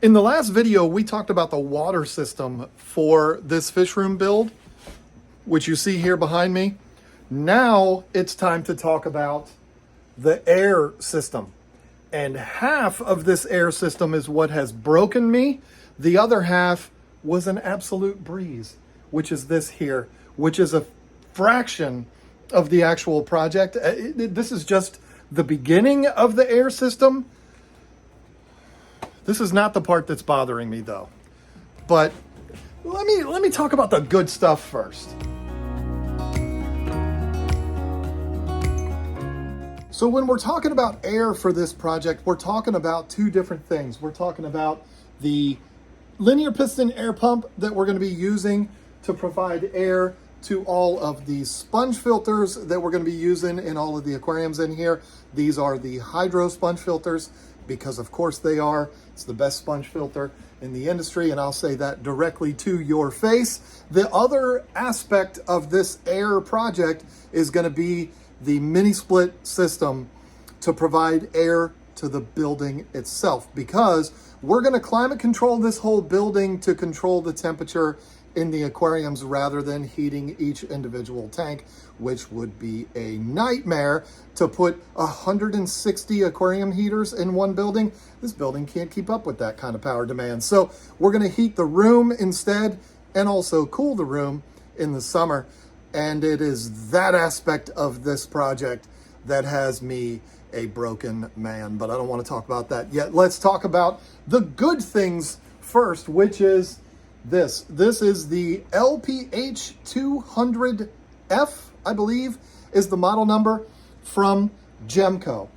In the last video, we talked about the water system for this fish room build, which you see here behind me. Now it's time to talk about the air system. And half of this air system is what has broken me. The other half was an absolute breeze, which is this here, which is a fraction of the actual project. This is just the beginning of the air system. This is not the part that's bothering me though. But let me talk about the good stuff first. So when we're talking about air for this project, we're talking about two different things. We're talking about the linear piston air pump that we're going to be using to provide air to all of these sponge filters that we're going to be using in all of the aquariums in here. These are the hydro sponge filters, because of course they are. It's the best sponge filter in the industry, and I'll say that directly to your face. The other aspect of this air project is going to be the mini split system to provide air to the building itself, because we're going to climate control this whole building to control the temperature in the aquariums rather than heating each individual tank, which would be a nightmare to put 160 aquarium heaters in one building. This building can't keep up with that kind of power demand. So we're going to heat the room instead and also cool the room in the summer. And it is that aspect of this project that has me a broken man, but I don't want to talk about that yet. Let's talk about the good things first, which is this. This is the LPH 200F, I believe, is the model number from Gemco.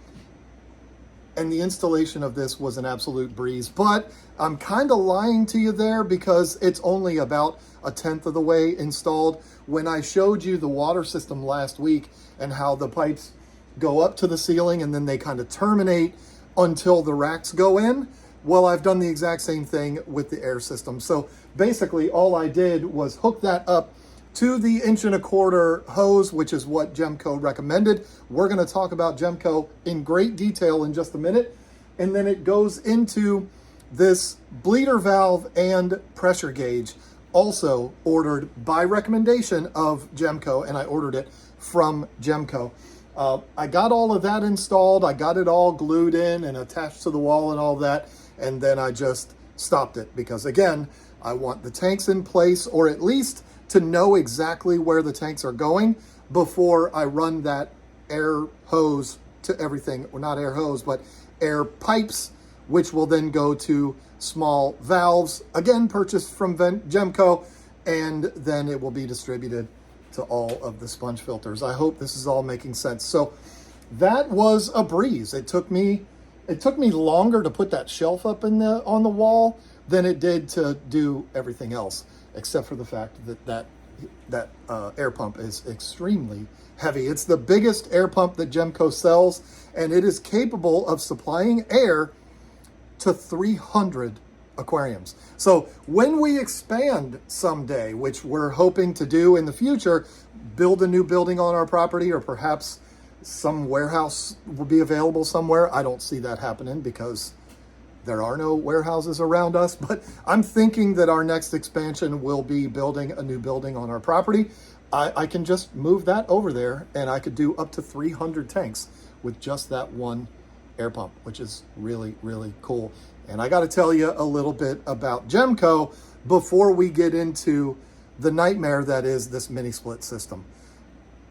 And the installation of this was an absolute breeze, but I'm kind of lying to you there because it's only about 1/10 of the way installed. When I showed you the water system last week and how the pipes go up to the ceiling and then they kind of terminate until the racks go in, well, I've done the exact same thing with the air system. So basically all I did was hook that up to the 1.25" hose, which is what Gemco recommended. We're going to talk about Gemco in great detail in just a minute. And then it goes into this bleeder valve and pressure gauge, also ordered by recommendation of Gemco, and I ordered it from Gemco. I got all of that installed. I got it all glued in and attached to the wall and all that. And then I just stopped it because, again, I want the tanks in place, or at least to know exactly where the tanks are going before I run that air hose to everything, or not air hose, but air pipes, which will then go to small valves, again, purchased from Gemco, and then it will be distributed to all of the sponge filters. I hope this is all making sense. So that was a breeze. It took me longer to put that shelf up on the wall than it did to do everything else, except for the fact that air pump is extremely heavy. It's the biggest air pump that Gemco sells, and it is capable of supplying air to 300 aquariums. So when we expand someday, which we're hoping to do in the future, build a new building on our property, or perhaps some warehouse will be available somewhere. I don't see that happening because there are no warehouses around us, but I'm thinking that our next expansion will be building a new building on our property. I can just move that over there, and I could do up to 300 tanks with just that one air pump, which is really, really cool. And I got to tell you a little bit about Gemco before we get into the nightmare that is this mini split system.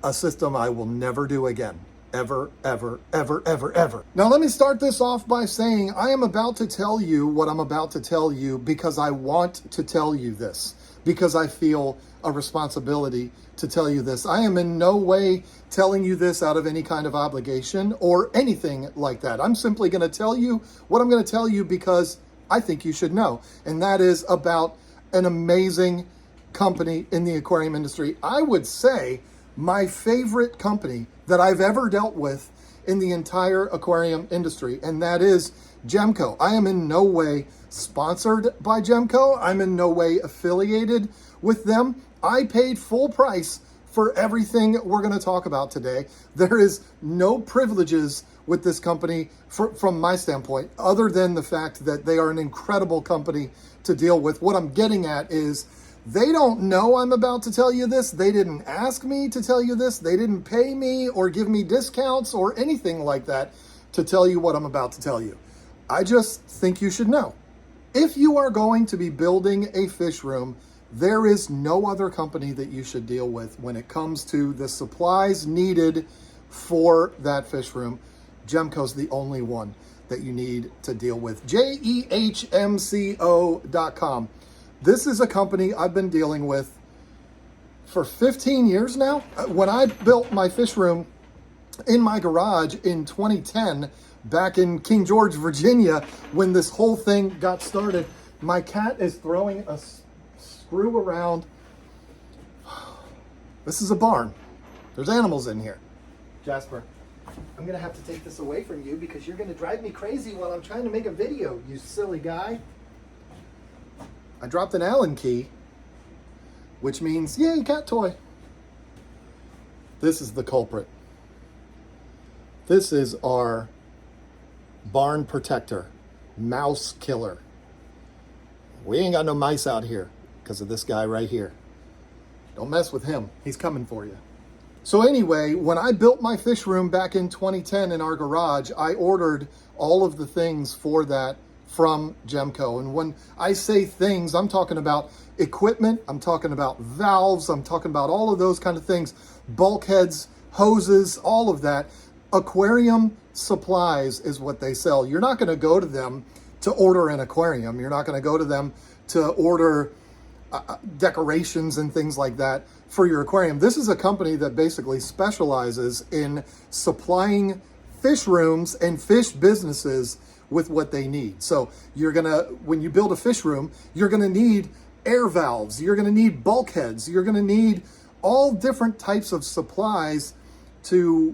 A system I will never do again. Ever, ever, ever, ever, ever. Now let me start this off by saying I am about to tell you what I'm about to tell you because I want to tell you this, because I feel a responsibility to tell you this. I am in no way telling you this out of any kind of obligation or anything like that. I'm simply going to tell you what I'm going to tell you because I think you should know, and that is about an amazing company in the aquarium industry. I would say my favorite company that I've ever dealt with in the entire aquarium industry, and that is Gemco. I am in no way sponsored by Gemco. I'm in no way affiliated with them. I paid full price for everything we're going to talk about today. There is no privileges with this company from my standpoint, other than the fact that they are an incredible company to deal with. What I'm getting at is they don't know I'm about to tell you this. They didn't ask me to tell you this. They didn't pay me or give me discounts or anything like that to tell you what I'm about to tell you. I just think you should know. If you are going to be building a fish room, there is no other company that you should deal with when it comes to the supplies needed for that fish room. Gemco's the only one that you need to deal with. JEHMCO.com. This is a company I've been dealing with for 15 years now. When I built my fish room in my garage in 2010, back in King George, Virginia, when this whole thing got started, my cat is throwing a screw around. This is a barn. There's animals in here. Jasper, I'm gonna have to take this away from you because you're gonna drive me crazy while I'm trying to make a video, you silly guy. I dropped an Allen key, which means, yay, cat toy. This is the culprit. This is our barn protector, mouse killer. We ain't got no mice out here because of this guy right here. Don't mess with him. He's coming for you. So anyway, when I built my fish room back in 2010 in our garage, I ordered all of the things for that from Gemco. And when I say things, I'm talking about equipment, I'm talking about valves, I'm talking about all of those kind of things, bulkheads, hoses, all of that. Aquarium supplies is what they sell. You're not going to go to them to order an aquarium. You're not going to go to them to order decorations and things like that for your aquarium. This is a company that basically specializes in supplying fish rooms and fish businesses with what they need. So when you build a fish room, you're gonna need air valves, you're gonna need bulkheads, you're gonna need all different types of supplies to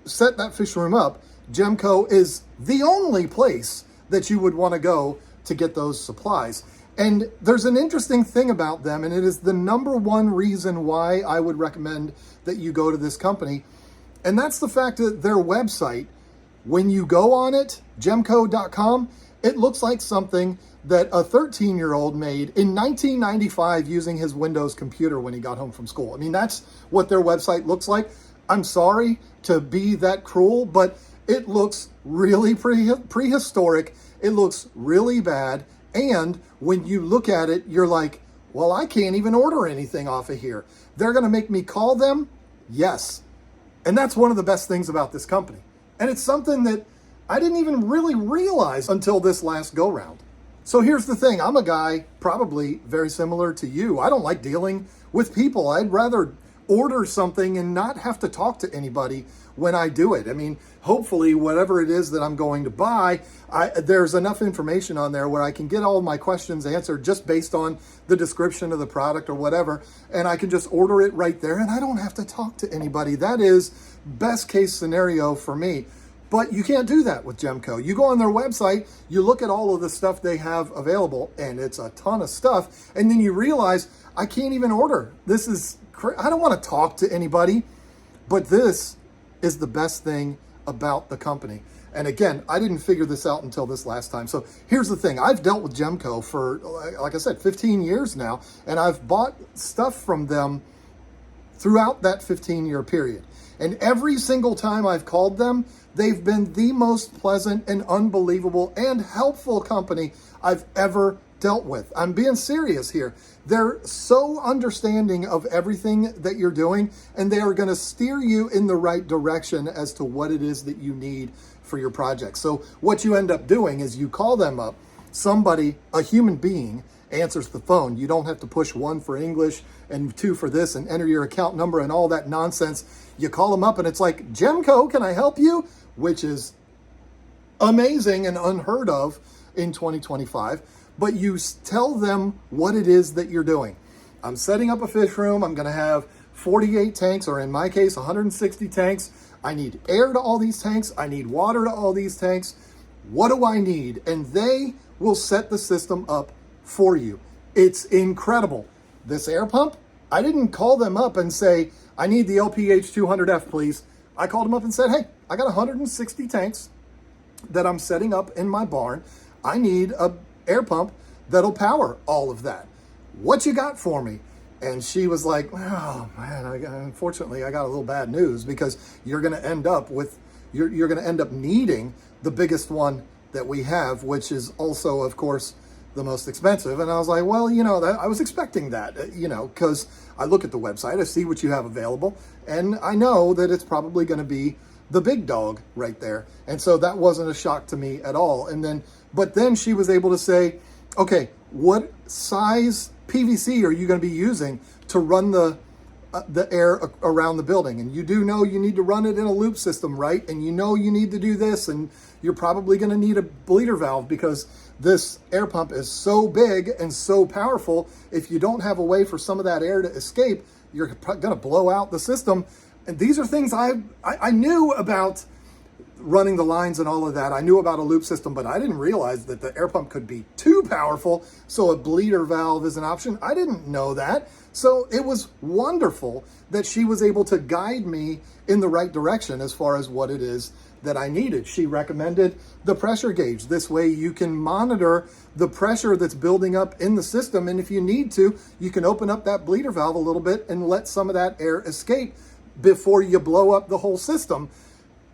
set that fish room up. Gemco is the only place that you would wanna go to get those supplies. And there's an interesting thing about them, and it is the number one reason why I would recommend that you go to this company. And that's the fact that their website, when you go on it, gemco.com, it looks like something that a 13-year-old made in 1995 using his Windows computer when he got home from school. I mean, that's what their website looks like. I'm sorry to be that cruel, but it looks really prehistoric. It looks really bad. And when you look at it, you're like, well, I can't even order anything off of here. They're going to make me call them? Yes. And that's one of the best things about this company. And it's something that I didn't even really realize until this last go round. So here's the thing. I'm a guy probably very similar to you. I don't like dealing with people. I'd rather order something and not have to talk to anybody when I do it. I mean, hopefully whatever it is that I'm going to buy, there's enough information on there where I can get all of my questions answered just based on the description of the product or whatever, and I can just order it right there and I don't have to talk to anybody. That is best case scenario for me. But you can't do that with Gemco. You go on their website, you look at all of the stuff they have available, and it's a ton of stuff, and then you realize, I can't even order. I don't want to talk to anybody, but this is the best thing about the company. And again, I didn't figure this out until this last time. So here's the thing. I've dealt with Gemco for, like I said, 15 years now, and I've bought stuff from them throughout that 15-year period. And every single time I've called them, they've been the most pleasant and unbelievable and helpful company I've ever dealt with. I'm being serious here. They're so understanding of everything that you're doing, and they are going to steer you in the right direction as to what it is that you need for your project. So what you end up doing is you call them up, somebody, a human being, answers the phone. You don't have to push 1 for English and 2 for this and enter your account number and all that nonsense. You call them up and it's like, Gemco, can I help you? Which is amazing and unheard of in 2025. But you tell them what it is that you're doing. I'm setting up a fish room. I'm going to have 48 tanks, or in my case, 160 tanks. I need air to all these tanks. I need water to all these tanks. What do I need? And they will set the system up for you. It's incredible. This air pump, I didn't call them up and say, I need the LPH 200F, please. I called them up and said, hey, I got 160 tanks that I'm setting up in my barn. I need a air pump that'll power all of that. What you got for me? And she was like, oh man, unfortunately I got a little bad news, because you're going to end up needing the biggest one that we have, which is also, of course, the most expensive. And I was like, well, I was expecting that, because I look at the website, I see what you have available, and I know that it's probably going to be the big dog right there. And so that wasn't a shock to me at all. But then she was able to say, okay, what size PVC are you going to be using to run the air around the building? And you do know you need to run it in a loop system, right? And you know you need to do this, and you're probably going to need a bleeder valve, because this air pump is so big and so powerful. If you don't have a way for some of that air to escape, you're going to blow out the system. And these are things I knew about running the lines and all of that. I knew about a loop system, but I didn't realize that the air pump could be too powerful, so a bleeder valve is an option. I didn't know that. So it was wonderful that she was able to guide me in the right direction as far as what it is that I needed. She recommended the pressure gauge. This way you can monitor the pressure that's building up in the system, and if you need to, you can open up that bleeder valve a little bit and let some of that air escape before you blow up the whole system.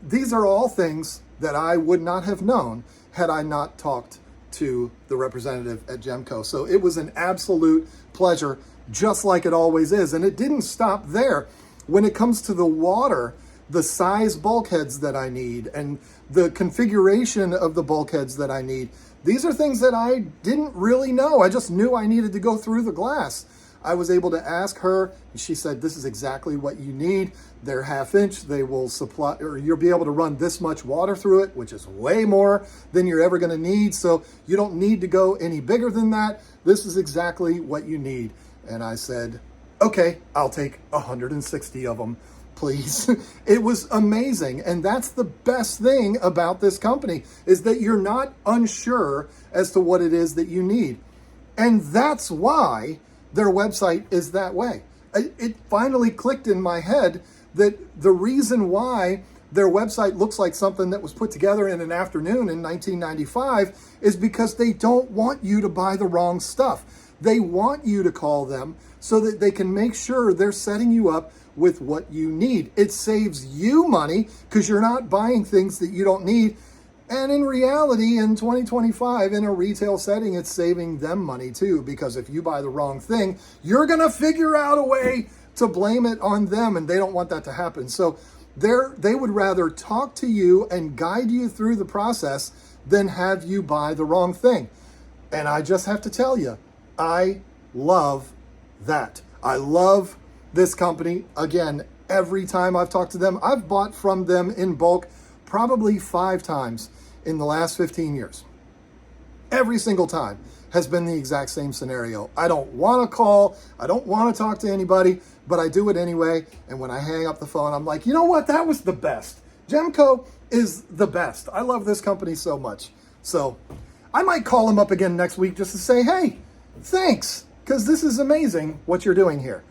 These are all things that I would not have known had I not talked to the representative at Gemco. So it was an absolute pleasure, just like it always is. And it didn't stop there. When it comes to the water, the size bulkheads that I need and the configuration of the bulkheads that I need, these are things that I didn't really know. I just knew I needed to go through the glass. I was able to ask her, and she said, this is exactly what you need. They're 1/2 inch. They will supply, or you'll be able to run this much water through it, which is way more than you're ever going to need. So you don't need to go any bigger than that. This is exactly what you need. And I said, okay, I'll take 160 of them, please. It was amazing. And that's the best thing about this company, is that you're not unsure as to what it is that you need. And that's why their website is that way. It finally clicked in my head that the reason why their website looks like something that was put together in an afternoon in 1995 is because they don't want you to buy the wrong stuff. They want you to call them so that they can make sure they're setting you up with what you need. It saves you money because you're not buying things that you don't need. And in reality, in 2025, in a retail setting, it's saving them money too, because if you buy the wrong thing, you're going to figure out a way to blame it on them, and they don't want that to happen. So they would rather talk to you and guide you through the process than have you buy the wrong thing. And I just have to tell you, I love that. I love this company. Again, every time I've talked to them, I've bought from them in bulk probably 5 times in the last 15 years. Every single time has been the exact same scenario. I don't want to call, I don't want to talk to anybody, but I do it anyway. And when I hang up the phone, I'm like, you know what? That was the best. Gemco is the best. I love this company so much. So I might call them up again next week just to say, hey, thanks, because this is amazing what you're doing here.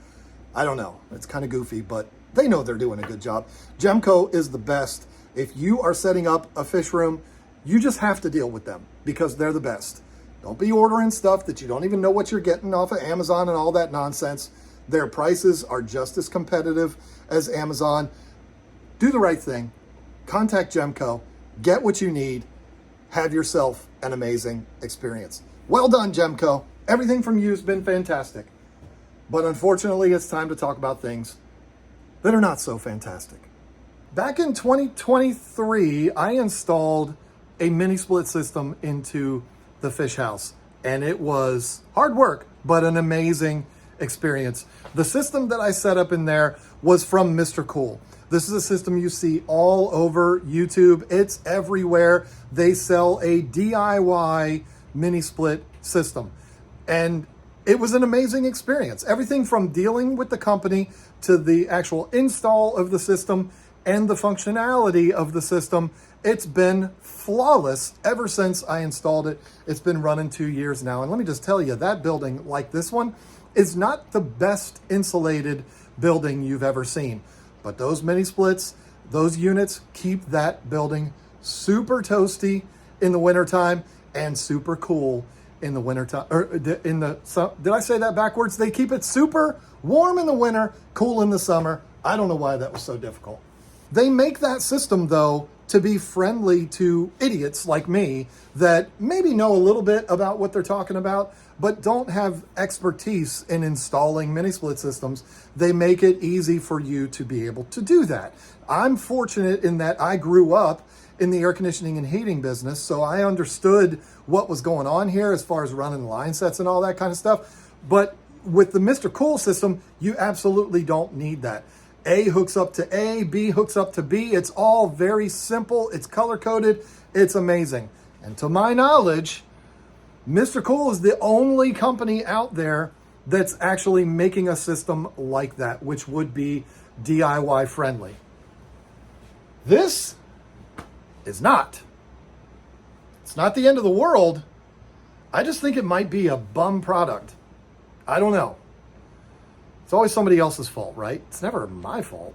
I don't know. It's kind of goofy, but they know they're doing a good job. Gemco is the best. If you are setting up a fish room, you just have to deal with them because they're the best. Don't be ordering stuff that you don't even know what you're getting off of Amazon and all that nonsense. Their prices are just as competitive as Amazon. Do the right thing. Contact Gemco. Get what you need. Have yourself an amazing experience. Well done, Gemco. Everything from you has been fantastic. But unfortunately, it's time to talk about things that are not so fantastic. Back in 2023, I installed a mini split system into the fish house, and it was hard work, but an amazing experience. The system that I set up in there was from Mr. Cool. This is a system you see all over YouTube. It's everywhere. They sell a DIY mini split system, and it was an amazing experience. Everything from dealing with the company to the actual install of the system and the functionality of the system. It's been flawless ever since I installed it. It's been running 2 years now. And let me just tell you, that building like this one is not the best insulated building you've ever seen. But those mini splits, those units keep that building super toasty in the wintertime and super cool in the wintertime. Did I say that backwards? They keep it super warm in the winter, cool in the summer. I don't know why that was so difficult. They make that system, though, to be friendly to idiots like me that maybe know a little bit about what they're talking about, but don't have expertise in installing mini split systems. They make it easy for you to be able to do that. I'm fortunate in that I grew up in the air conditioning and heating business, so I understood what was going on here as far as running line sets and all that kind of stuff. But with the Mr. Cool system, you absolutely don't need that. A hooks up to A, B hooks up to B. It's all very simple. It's color-coded. It's amazing. And to my knowledge, Mr. Cool is the only company out there that's actually making a system like that, which would be DIY friendly. This is not. It's not the end of the world. I just think it might be a bum product. I don't know. It's always somebody else's fault, right? It's never my fault.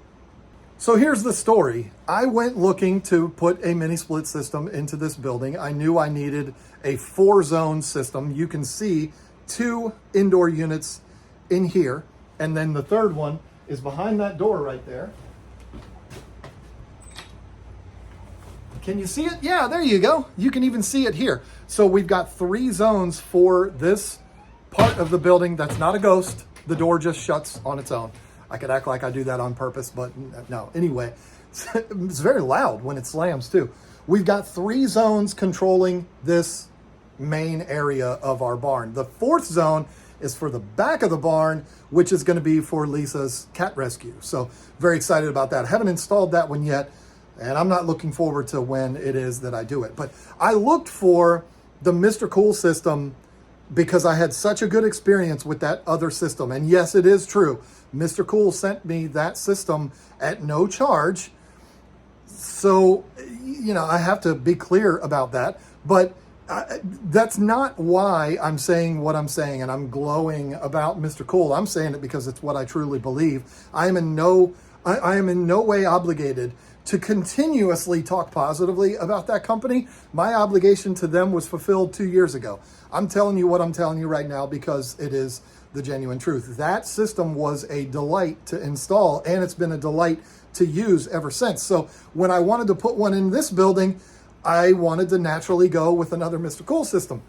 So here's the story. I went looking to put a mini split system into this building. I knew I needed a 4-zone system. You can see 2 indoor units in here, and then the third one is behind that door right there. Can you see it? Yeah, there you go. You can even see it here. So we've got 3 zones for this part of the building. That's not a ghost. The door just shuts on its own. I could act like I do that on purpose, but no. Anyway, it's very loud when it slams too. We've got 3 zones controlling this main area of our barn. The 4th zone is for the back of the barn, which is going to be for Lisa's cat rescue. So very excited about that. I haven't installed that one yet, and I'm not looking forward to when it is that I do it. But I looked for the Mr. Cool system because I had such a good experience with that other system. And yes, it is true. Mr. Cool sent me that system at no charge. So, you know, I have to be clear about that. But that's not why I'm saying what I'm saying and I'm glowing about Mr. Cool. I'm saying it because it's what I truly believe. I am in no way obligated to continuously talk positively about that company. My obligation to them was fulfilled 2 years ago. I'm telling you what I'm telling you right now because it is the genuine truth. That system was a delight to install, and it's been a delight to use ever since. So when I wanted to put one in this building, I wanted to naturally go with another Mr. Cool system.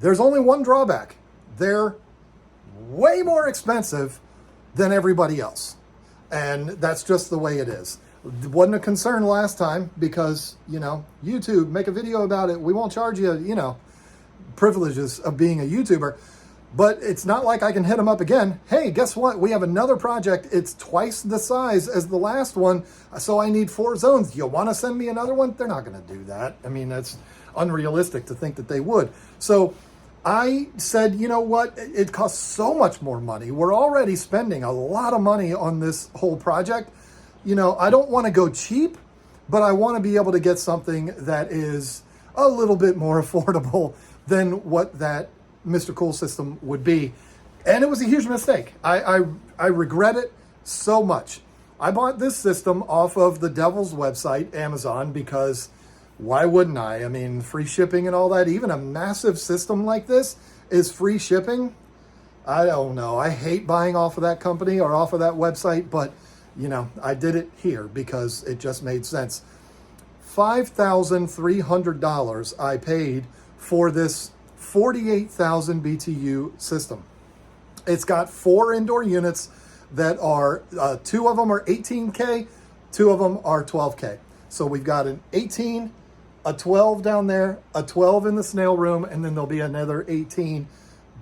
There's only one drawback. They're way more expensive than everybody else. And that's just the way it is. It wasn't a concern last time because, you know, YouTube, make a video about it. We won't charge you, you know, privileges of being a YouTuber. But it's not like I can hit them up again. Hey, guess what? We have another project. It's twice the size as the last one, so I need 4 zones. You want to send me another one? They're not going to do that. I mean, that's unrealistic to think that they would. So I said, you know what? It costs so much more money. We're already spending a lot of money on this whole project. You know, I don't want to go cheap, but I want to be able to get something that is a little bit more affordable than what that Mr. Cool system would be. And it was a huge mistake. I regret it so much. I bought this system off of the devil's website, Amazon, because why wouldn't I? I mean, free shipping and all that. Even a massive system like this is free shipping. I don't know. I hate buying off of that company or off of that website, but you know, I did it here because it just made sense. $5,300 I paid for this 48,000 BTU system. It's got 4 indoor units that are, 2 of them are 18K, 2 of them are 12K. So we've got an 18, a 12 down there, a 12 in the snail room, and then there'll be another 18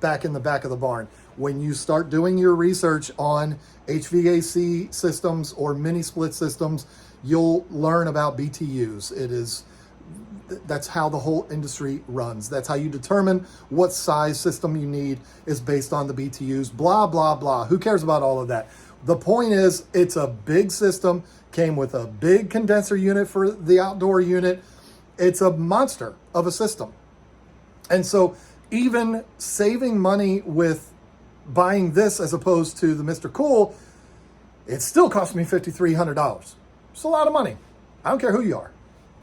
back in the back of the barn. When you start doing your research on HVAC systems or mini split systems, you'll learn about BTUs. That's how the whole industry runs. That's how you determine what size system you need is based on the BTUs, blah, blah, blah. Who cares about all of that? The point is, it's a big system, came with a big condenser unit for the outdoor unit. It's a monster of a system. And so even saving money with buying this as opposed to the Mr. Cool, It still cost me $5,300. It's a lot of money. I don't care who you are.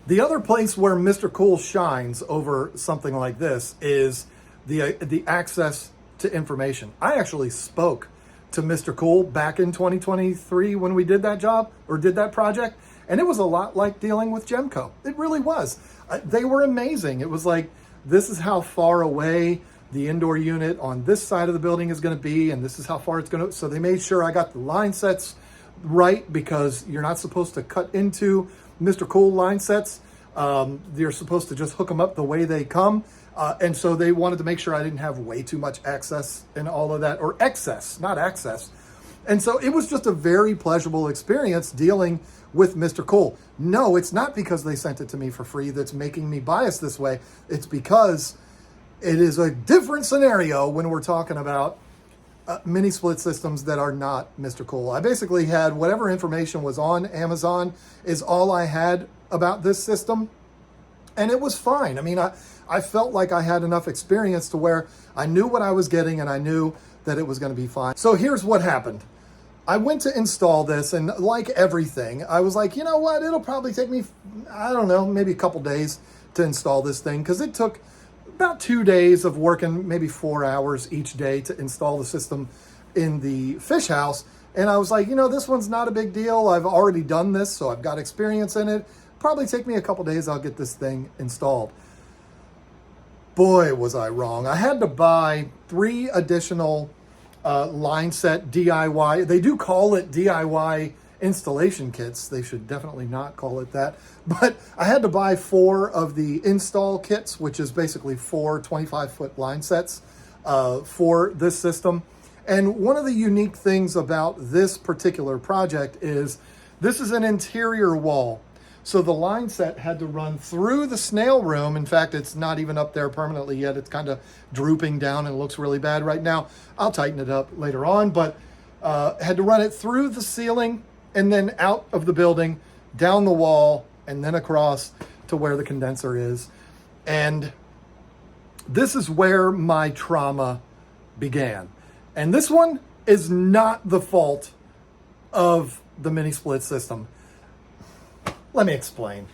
The other place where Mr. Cool shines over something like this is the access to information. I actually spoke to Mr. Cool back in 2023 when we did that job or did that project, and it was a lot like dealing with Gemco. It really was. They were amazing. It was like, this is how far away the indoor unit on this side of the building is going to be, and this is how far it's going to. So they made sure I got the line sets right, because you're not supposed to cut into Mr. Cool line sets. You're supposed to just hook them up the way they come. And so they wanted to make sure I didn't have way too much access and all of that, or excess, not access. And so it was just a very pleasurable experience dealing with Mr. Cool. No, it's not because they sent it to me for free that's making me biased this way. It's because it is a different scenario when we're talking about mini split systems that are not Mr. Cool. I basically had whatever information was on Amazon is all I had about this system, and it was fine. I mean, I felt like I had enough experience to where I knew what I was getting and I knew that it was going to be fine. So here's what happened. I went to install this, and like everything, I was like, you know what? It'll probably take me, I don't know, maybe a couple days to install this thing, because it took about 2 days of working, maybe 4 hours each day to install the system in the fish house. And I was like, you know, this one's not a big deal. I've already done this, so I've got experience in it. Probably take me a couple days, I'll get this thing installed. Boy, was I wrong. I had to buy 3 additional line set DIY. They do call it DIY installation kits. They should definitely not call it that. But I had to buy 4 of the install kits, which is basically 4 25-foot line sets for this system. And one of the unique things about this particular project is this is an interior wall. So the line set had to run through the snail room. In fact, it's not even up there permanently yet. It's kind of drooping down and it looks really bad right now. I'll tighten it up later on, but had to run it through the ceiling and then out of the building, down the wall, and then across to where the condenser is. And this is where my trauma began. And this one is not the fault of the mini split system. Let me explain.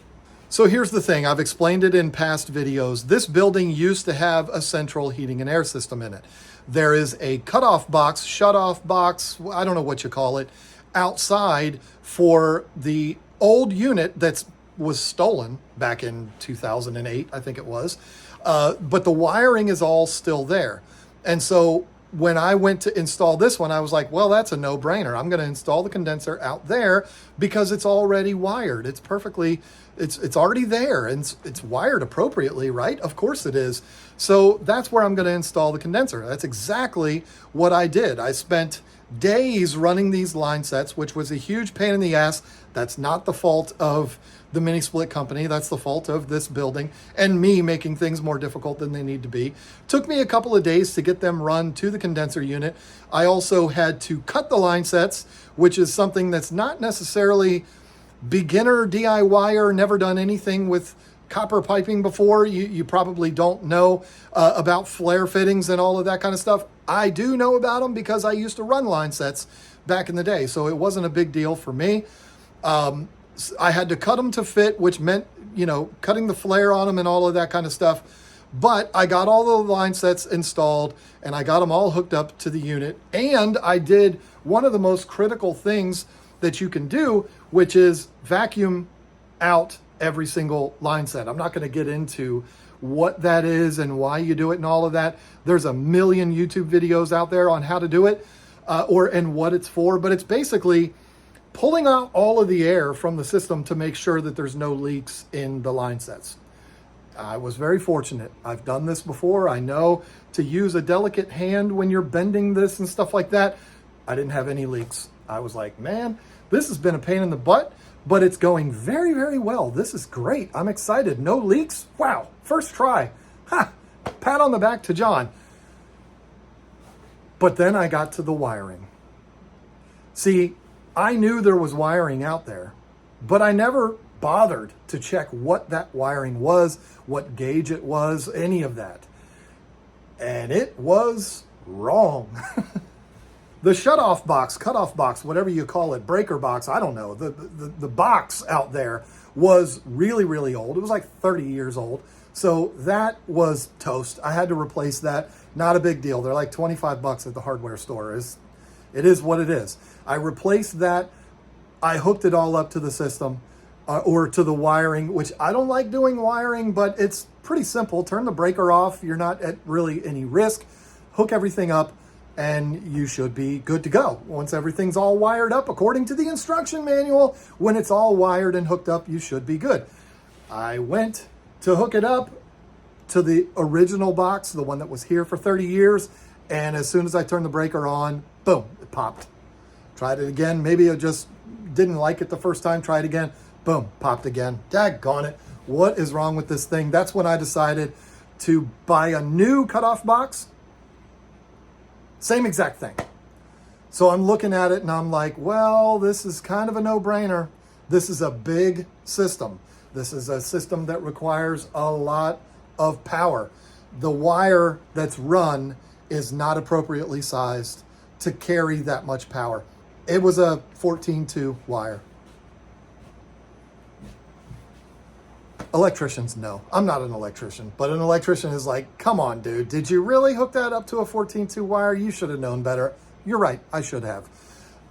So here's the thing. I've explained it in past videos. This building used to have a central heating and air system in it. There is a cutoff box, shut-off box, I don't know what you call it, outside for the old unit that was stolen back in 2008, I think it was. But the wiring is all still there. And so when I went to install this one, I was like, well, that's a no-brainer. I'm going to install the condenser out there because it's already wired. It's perfectly, it's already there, and it's wired appropriately, right? Of course it is. So that's where I'm going to install the condenser. That's exactly what I did. I spent days running these line sets, which was a huge pain in the ass. That's not the fault of the mini split company. That's the fault of this building and me making things more difficult than they need to be. Took me a couple of days to get them run to the condenser unit. I also had to cut the line sets, which is something that's not necessarily beginner DIYer, never done anything with copper piping before. You probably don't know about flare fittings and all of that kind of stuff. I do know about them because I used to run line sets back in the day, so it wasn't a big deal for me. I had to cut them to fit, which meant, you know, cutting the flare on them and all of that kind of stuff. But I got all the line sets installed and I got them all hooked up to the unit. And I did one of the most critical things that you can do, which is vacuum out every single line set. I'm not going to get into what that is and why you do it and all of that. There's a million YouTube videos out there on how to do it and what it's for. But it's basically pulling out all of the air from the system to make sure that there's no leaks in the line sets. I was very fortunate. I've done this before. I know to use a delicate hand when you're bending this and stuff like that. I didn't have any leaks. I was like, man, this has been a pain in the butt, but it's going very, very well. This is great. I'm excited. No leaks. Wow. First try. Ha! Pat on the back to John. But then I got to the wiring. See, I knew there was wiring out there, but I never bothered to check what that wiring was, what gauge it was, any of that. And it was wrong. The shutoff box, cutoff box, whatever you call it, breaker box, I don't know. The box out there was really, really old. It was like 30 years old. So that was toast. I had to replace that. Not a big deal. They're like 25 bucks at the hardware store. It is what it is. I replaced that. I hooked it all up to the system or to the wiring, which I don't like doing wiring, but it's pretty simple. Turn the breaker off. You're not at really any risk. Hook everything up and you should be good to go. Once everything's all wired up according to the instruction manual, when it's all wired and hooked up, you should be good. I went to hook it up to the original box, the one that was here for 30 years. And as soon as I turned the breaker on, boom, it popped. Tried it again. Maybe I just didn't like it the first time. Tried again. Boom, popped again. Daggone it. What is wrong with this thing? That's when I decided to buy a new cutoff box. Same exact thing. So I'm looking at it and I'm like, well, this is kind of a no-brainer. This is a big system. This is a system that requires a lot of power. The wire that's run is not appropriately sized to carry that much power. It was a 14-2 wire. Electricians, no. I'm not an electrician, but an electrician is like, come on, dude. Did you really hook that up to a 14-2 wire? You should have known better. You're right. I should have.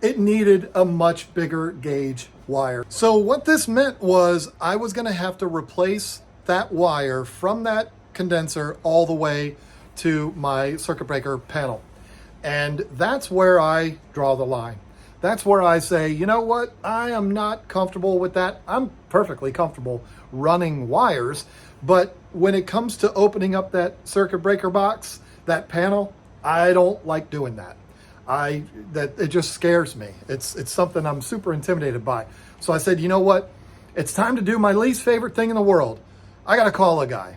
It needed a much bigger gauge wire. So what this meant was I was going to have to replace that wire from that condenser all the way to my circuit breaker panel. And that's where I draw the line. That's where I say, you know what? I am not comfortable with that. I'm perfectly comfortable running wires, but when it comes to opening up that circuit breaker box, that panel, I don't like doing that. It just scares me. It's something I'm super intimidated by. So I said, you know what? It's time to do my least favorite thing in the world. I got to call a guy.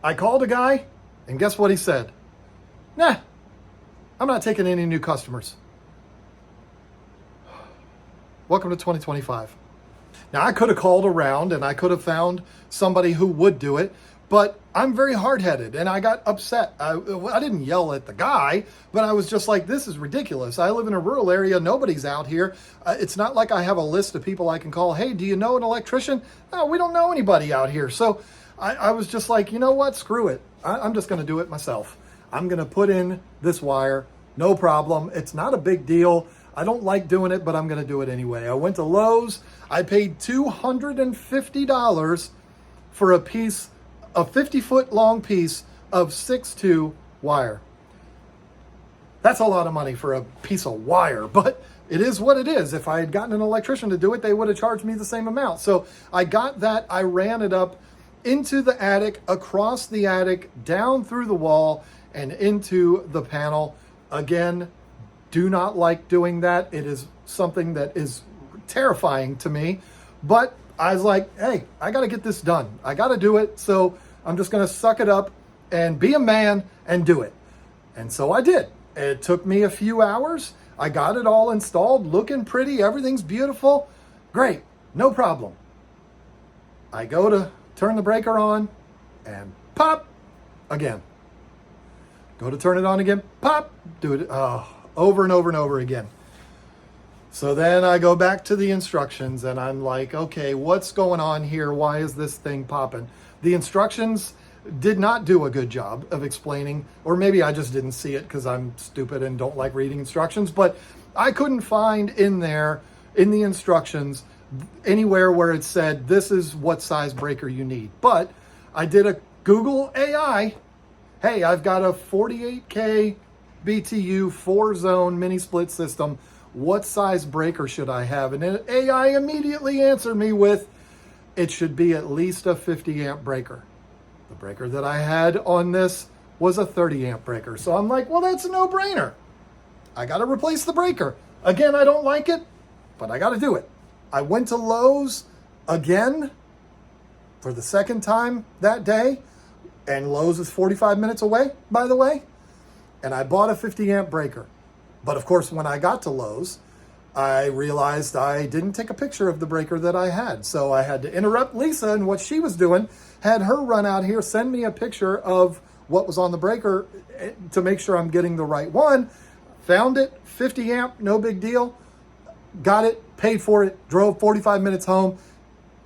I called a guy, and guess what he said? Nah, I'm not taking any new customers. Welcome to 2025. Now, I could have called around and I could have found somebody who would do it, but I'm very hard-headed and I got upset. I didn't yell at the guy, but I was just like, this is ridiculous. I live in a rural area. Nobody's out here. It's not like I have a list of people I can call. Hey, do you know an electrician? No, we don't know anybody out here. So I was just like, you know what? Screw it. I'm just going to do it myself. I'm going to put in this wire. No problem. It's not a big deal. I don't like doing it, but I'm going to do it anyway. I went to Lowe's. I paid $250 for a 50-foot long piece of 6'2" wire. That's a lot of money for a piece of wire, but it is what it is. If I had gotten an electrician to do it, they would have charged me the same amount. So I got that. I ran it up into the attic, across the attic, down through the wall, and into the panel. Again, do not like doing that. It is something that is terrifying to me, but I was like, hey, I got to get this done. I got to do it. So I'm just going to suck it up and be a man and do it. And so I did. It took me a few hours. I got it all installed, looking pretty. Everything's beautiful. Great. No problem. I go to turn the breaker on and pop again. Go to turn it on again. Pop. Do it. Over and over and over again. So then I go back to the instructions and I'm like, okay, what's going on here? Why is this thing popping? The instructions did not do a good job of explaining, or maybe I just didn't see it because I'm stupid and don't like reading instructions, but I couldn't find in there, in the instructions, anywhere where it said, this is what size breaker you need. But I did a Google AI. Hey, I've got a 48K BTU 4-zone mini split system. What size breaker should I have? And then AI immediately answered me with, it should be at least a 50 amp breaker. The breaker that I had on this was a 30 amp breaker. So I'm like, well, that's a no-brainer. I got to replace the breaker. Again, I don't like it, but I got to do it. I went to Lowe's again for the second time that day. And Lowe's is 45 minutes away, by the way. And I bought a 50 amp breaker. But of course, when I got to Lowe's, I realized I didn't take a picture of the breaker that I had. So I had to interrupt Lisa and what she was doing, had her run out here, send me a picture of what was on the breaker to make sure I'm getting the right one. found it, 50 amp, no big deal. Got it, paid for it, drove 45 minutes home,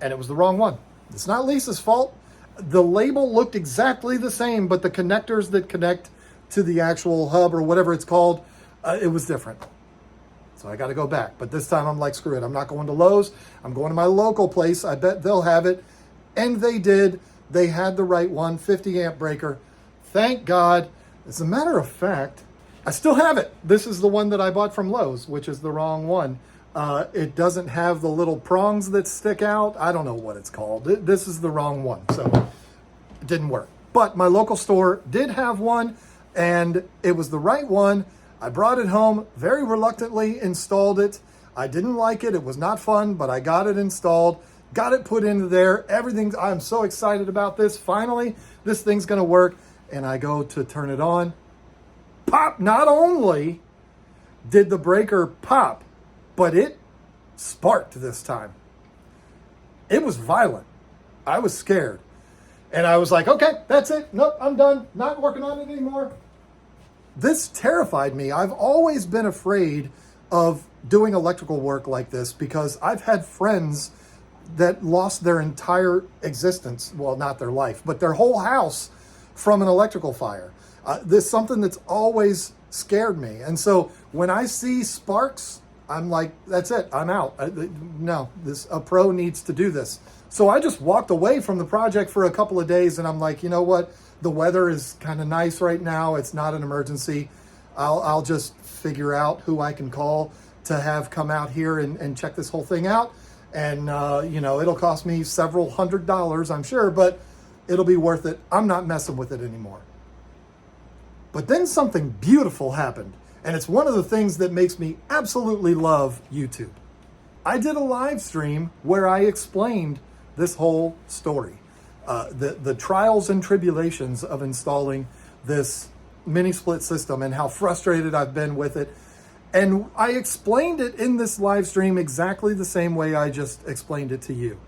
and it was the wrong one. It's not Lisa's fault. The label looked exactly the same, but the connectors that connect to the actual hub or whatever it's called, it was different. So I got to go back. But this time I'm like, screw it. I'm not going to Lowe's. I'm going to my local place. I bet they'll have it. And they did. They had the right one, 50 amp breaker. Thank God. As a matter of fact, I still have it. This is the one that I bought from Lowe's, which is the wrong one. It doesn't have the little prongs that stick out. I don't know what it's called. This is the wrong one. So it didn't work. But my local store did have one, and it was the right one. I brought it home, very reluctantly installed it. I didn't like it. It was not fun, but I got it installed, got it put into there. I'm so excited about this. Finally, this thing's going to work. And I go to turn it on. Pop! Not only did the breaker pop, but it sparked this time. It was violent. I was scared. And I was like, okay, that's it. Nope, I'm done. Not working on it anymore. This terrified me. I've always been afraid of doing electrical work like this because I've had friends that lost their entire existence. Well, not their life, but their whole house from an electrical fire. This is something that's always scared me. And so when I see sparks, I'm like, that's it, I'm out. No, a pro needs to do this. So I just walked away from the project for a couple of days, and I'm like, you know what? The weather is kind of nice right now. It's not an emergency. I'll just figure out who I can call to have come out here and check this whole thing out. And, it'll cost me several $100s, I'm sure, but it'll be worth it. I'm not messing with it anymore. But then something beautiful happened. And it's one of the things that makes me absolutely love YouTube. I did a live stream where I explained this whole story. The trials and tribulations of installing this mini split system and how frustrated I've been with it. And I explained it in this live stream exactly the same way I just explained it to you.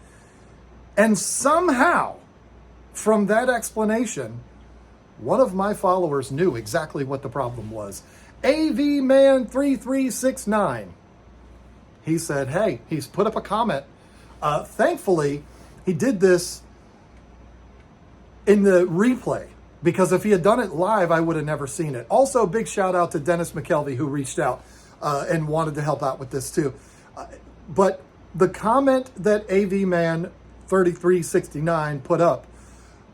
And somehow, from that explanation, one of my followers knew exactly what the problem was. AVman3369. He said, hey, he's put up a comment. Thankfully, he did this in the replay, because if he had done it live, I would have never seen it. Also, big shout out to Dennis McKelvey, who reached out and wanted to help out with this too. But the comment that AVman3369 put up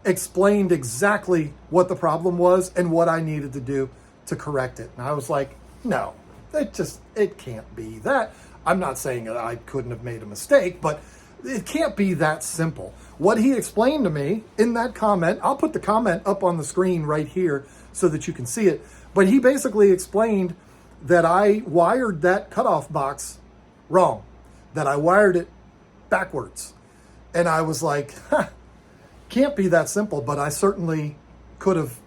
explained exactly what the problem was and what I needed to do to correct it. And I was like, no, it can't be that. I'm not saying that I couldn't have made a mistake, but it can't be that simple. What he explained to me in that comment, I'll put the comment up on the screen right here so that you can see it. But he basically explained that I wired that cutoff box wrong, that I wired it backwards. And I was like, can't be that simple, but I certainly could have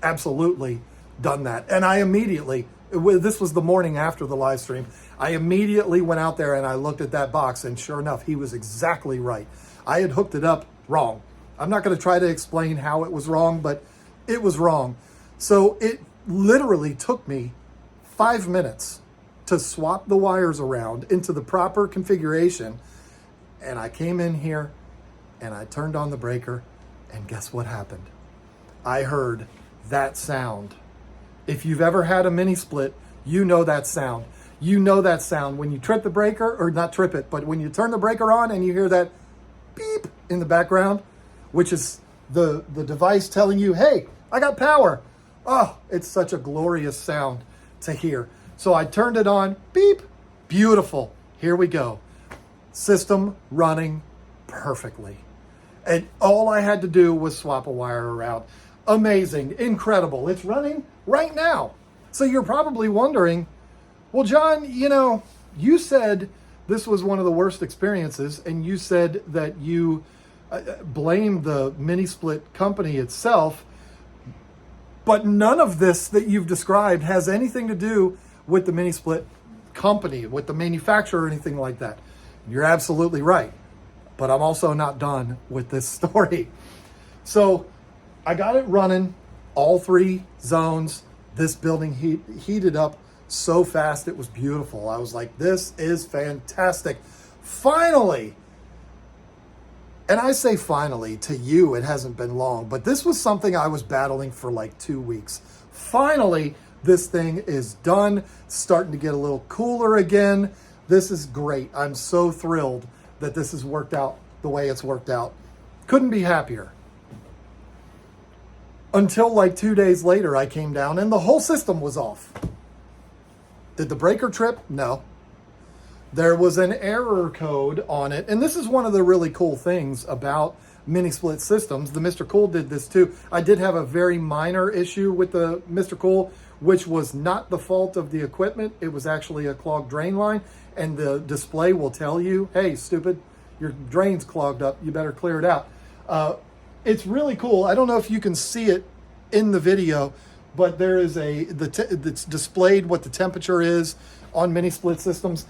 absolutely done that. And I immediately, this was the morning after the live stream, I immediately went out there and I looked at that box, and sure enough, he was exactly right. I had hooked it up wrong. I'm not going to try to explain how it was wrong, but it was wrong. So it literally took me 5 minutes to swap the wires around into the proper configuration. And I came in here and I turned on the breaker, and guess what happened? I heard that sound. If you've ever had a mini split, you know that sound. You know that sound when you trip the breaker, or not trip it, but when you turn the breaker on and you hear that beep in the background, which is the device telling you, hey, I got power. Oh, it's such a glorious sound to hear. So I turned it on, beep, beautiful. Here we go. System running perfectly. And all I had to do was swap a wire around. Amazing, incredible. It's running right now. So you're probably wondering, well, John, you said this was one of the worst experiences, and you said that you blamed the mini split company itself, but none of this that you've described has anything to do with the mini split company, with the manufacturer, or anything like that. You're absolutely right, but I'm also not done with this story. So I got it running, all 3 zones. This building heated up so fast. It was beautiful. I was like, this is fantastic. Finally. And I say finally, to you, it hasn't been long, but this was something I was battling for like 2 weeks. Finally, this thing is done, starting to get a little cooler again. This is great. I'm so thrilled that this has worked out the way it's worked out. Couldn't be happier. Until like 2 days later, I came down and the whole system was off. Did the breaker trip? No. There was an error code on it. And this is one of the really cool things about mini split systems. The Mr. Cool did this too. I did have a very minor issue with the Mr. Cool, which was not the fault of the equipment. It was actually a clogged drain line. And the display will tell you, hey, stupid, your drain's clogged up. You better clear it out. It's really cool. I don't know if you can see it in the video, but there is it's displayed what the temperature is on mini split systems.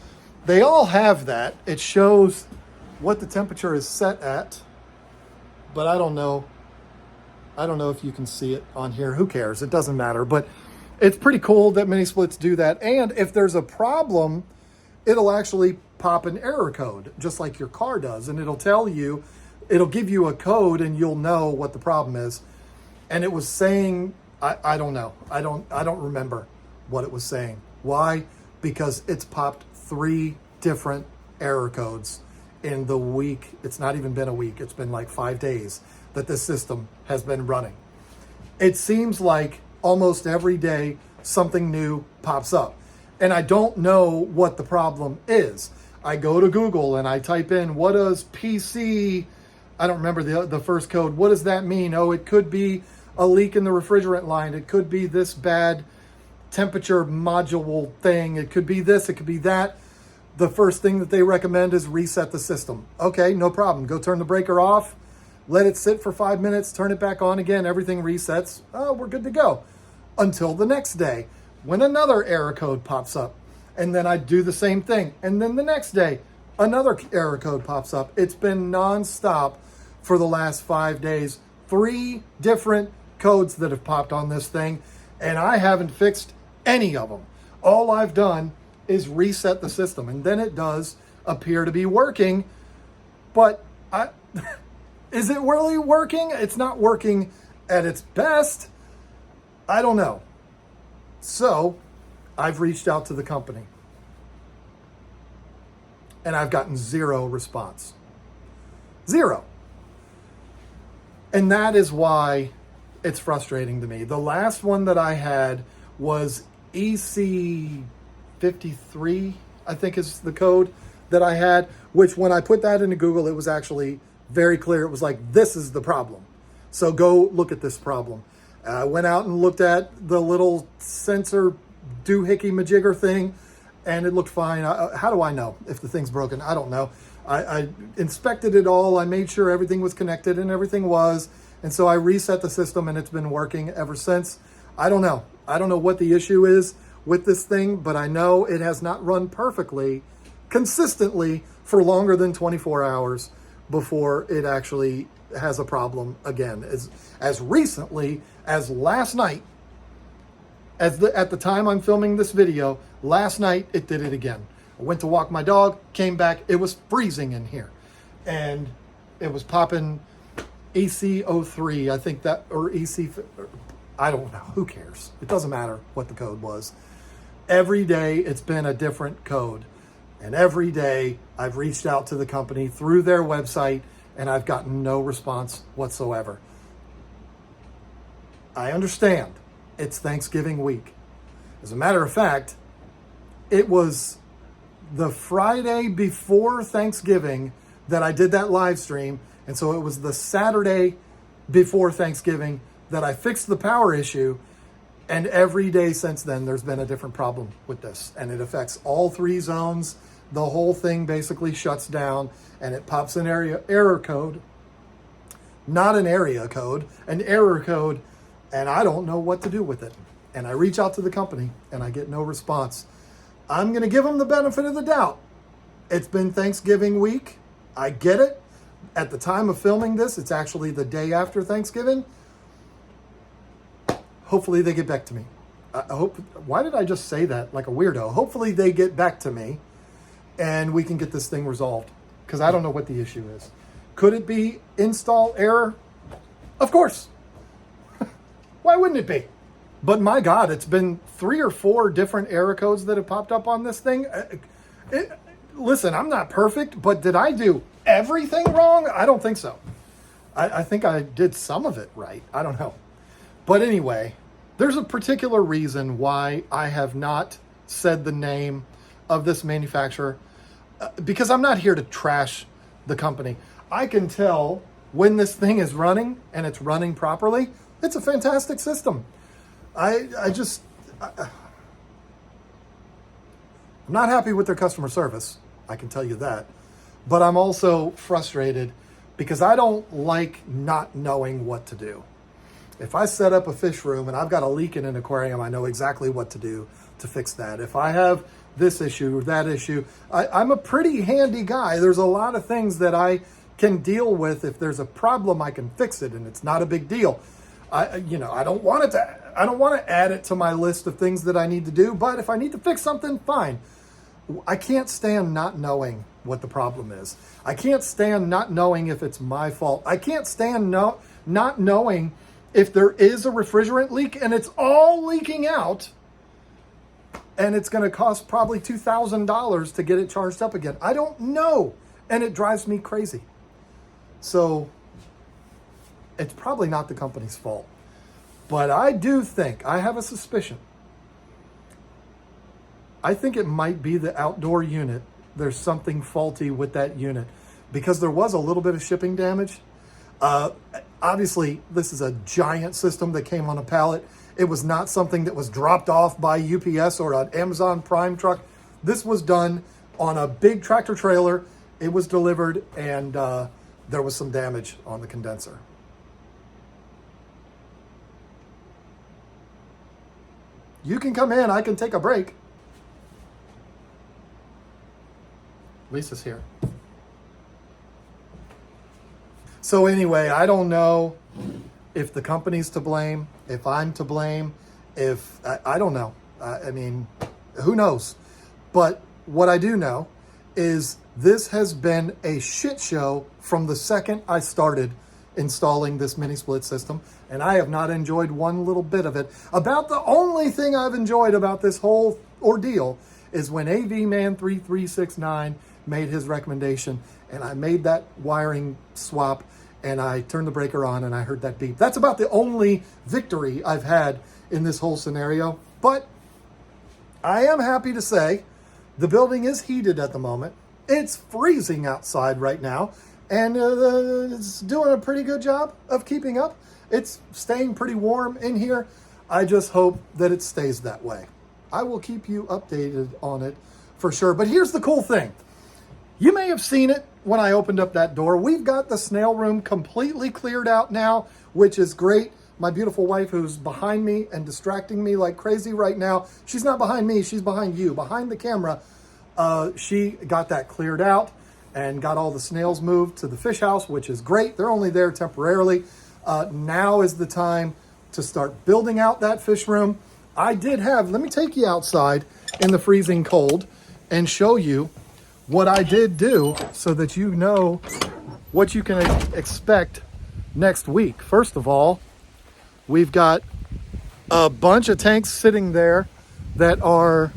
They all have that. It shows what the temperature is set at, but I don't know if you can see it on here. Who cares? It doesn't matter, but it's pretty cool that mini splits do that. And if there's a problem, it'll actually pop an error code, just like your car does. And it'll tell you, it'll give you a code and you'll know what the problem is. And it was saying, I don't know. I don't remember what it was saying. Why? Because it's popped 3 different error codes in the week. It's not even been a week. It's been like 5 days that this system has been running. It seems like almost every day something new pops up. And I don't know what the problem is. I go to Google and I type in, what does PC, I don't remember the first code. What does that mean? Oh, it could be a leak in the refrigerant line. It could be this bad temperature module thing. It could be this, it could be that. The first thing that they recommend is reset the system. Okay, no problem. Go turn the breaker off, let it sit for 5 minutes, turn it back on again, everything resets. Oh, we're good to go. Until the next day, when another error code pops up. And then I do the same thing. And then the next day, another error code pops up. It's been nonstop for the last 5 days. 3 different codes that have popped on this thing, and I haven't fixed any of them. All I've done is reset the system, and then it does appear to be working, but is it really working? It's not working at its best. I don't know. So I've reached out to the company, and I've gotten 0 response. 0. And that is why it's frustrating to me. The last one that I had was EC53, I think is the code that I had, which when I put that into Google, it was actually very clear. It was like, this is the problem. So go look at this problem. I went out and looked at the little sensor doohickey majigger thing, and it looked fine. How do I know if the thing's broken? I don't know. I inspected it all. I made sure everything was connected, and everything was. And so I reset the system, and it's been working ever since. I don't know. I don't know what the issue is with this thing, but I know it has not run perfectly, consistently, for longer than 24 hours before it actually has a problem again. As recently as last night, at the time I'm filming this video, last night it did it again. I went to walk my dog, came back, it was freezing in here. And it was popping EC03, I think that, or EC, I don't know, who cares? It doesn't matter what the code was. Every day it's been a different code. And every day I've reached out to the company through their website, and I've gotten no response whatsoever. I understand it's Thanksgiving week. As a matter of fact, it was the Friday before Thanksgiving that I did that live stream. And so it was the Saturday before Thanksgiving that I fixed the power issue. And every day since then, there's been a different problem with this. And it affects all 3 zones. The whole thing basically shuts down, and it pops an error code. Not an area code, an error code. And I don't know what to do with it. And I reach out to the company, and I get no response. I'm going to give them the benefit of the doubt. It's been Thanksgiving week. I get it. At the time of filming this, it's actually the day after Thanksgiving. Hopefully they get back to me. I hope, why did I just say that like a weirdo? Hopefully they get back to me and we can get this thing resolved, because I don't know what the issue is. Could it be install error? Of course. Why wouldn't it be? But my God, it's been 3 or 4 different error codes that have popped up on this thing. Listen, I'm not perfect, but did I do everything wrong? I don't think so. I think I did some of it right. I don't know. But anyway, there's a particular reason why I have not said the name of this manufacturer, because I'm not here to trash the company. I can tell when this thing is running and it's running properly. It's a fantastic system. I'm not happy with their customer service, I can tell you that. But I'm also frustrated because I don't like not knowing what to do. If I set up a fish room and I've got a leak in an aquarium, I know exactly what to do to fix that. If I have this issue or that issue, I'm a pretty handy guy. There's a lot of things that I can deal with. If there's a problem, I can fix it, and it's not a big deal. I don't want to add it to my list of things that I need to do, but if I need to fix something, fine. I can't stand not knowing what the problem is. I can't stand not knowing if it's my fault. I can't stand not knowing if there is a refrigerant leak and it's all leaking out and it's going to cost probably $2,000 to get it charged up again. I don't know, and it drives me crazy. So it's probably not the company's fault. But I do think, I have a suspicion, I think it might be the outdoor unit. There's something faulty with that unit because there was a little bit of shipping damage. Obviously, this is a giant system that came on a pallet. It was not something that was dropped off by UPS or an Amazon Prime truck. This was done on a big tractor trailer. It was delivered, and there was some damage on the condenser. You can come in, I can take a break. Lisa's here. So anyway, I don't know if the company's to blame, if I'm to blame, if I don't know. I mean, who knows? But what I do know is this has been a shit show from the second I started installing this mini split system, and I have not enjoyed one little bit of it. About the only thing I've enjoyed about this whole ordeal is when AVman3369 made his recommendation, and I made that wiring swap, and I turned the breaker on and I heard that beep. That's about the only victory I've had in this whole scenario. But I am happy to say the building is heated at the moment. It's freezing outside right now, and it's doing a pretty good job of keeping up. It's staying pretty warm in here. I just hope that it stays that way. I will keep you updated on it for sure. But here's the cool thing. You may have seen it when I opened up that door. We've got the snail room completely cleared out now, which is great. My beautiful wife, who's behind me and distracting me like crazy right now, she's not behind me, she's behind you, behind the camera. She got that cleared out and got all the snails moved to the fish house, which is great. They're only there temporarily. Now is the time to start building out that fish room. Let me take you outside in the freezing cold and show you what I did do so that you know what you can expect next week. First of all, we've got a bunch of tanks sitting there that are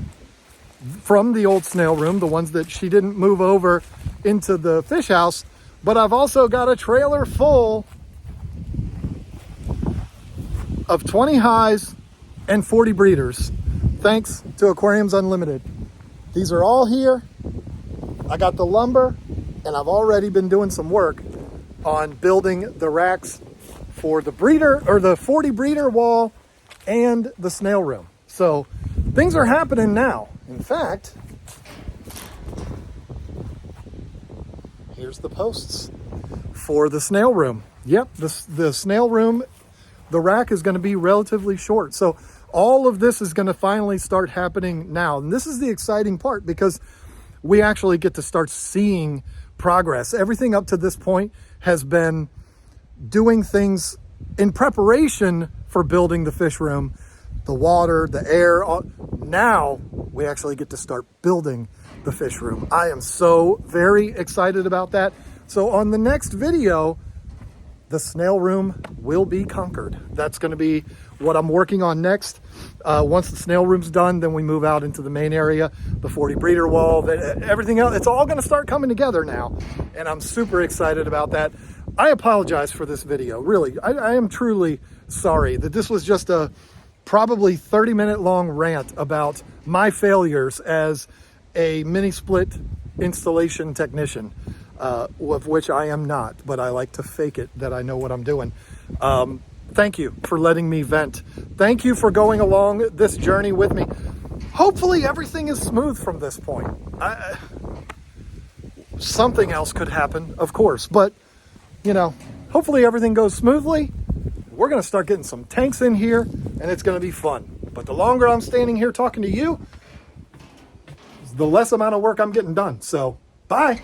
from the old snail room, the ones that she didn't move over into the fish house. But I've also got a trailer full of 20 highs and 40 breeders, thanks to Aquariums Unlimited. These are all here. I got the lumber, and I've already been doing some work on building the racks for the breeder, or the 40 breeder wall, and the snail room. So things are happening now. In fact, here's the posts for the snail room. Yep, the snail room, the rack is going to be relatively short. So all of this is going to finally start happening now. And this is the exciting part, because we actually get to start seeing progress. Everything up to this point has been doing things in preparation for building the fish room. the water, the air. Now we actually get to start building the fish room. I am so very excited about that. So on the next video, the snail room will be conquered. That's going to be what I'm working on next. Once the snail room's done, then we move out into the main area, the 40 breeder wall, everything else. It's all going to start coming together now, and I'm super excited about that. I apologize for this video. Really, I am truly sorry that this was just a probably 30-minute long rant about my failures as a mini split installation technician. Of which I am not, but I like to fake it that I know what I'm doing. Thank you for letting me vent. Thank you for going along this journey with me. Hopefully everything is smooth from this point. Something else could happen, of course, but you know, hopefully everything goes smoothly. We're gonna start getting some tanks in here and it's gonna be fun. But the longer I'm standing here talking to you, the less amount of work I'm getting done. So, bye.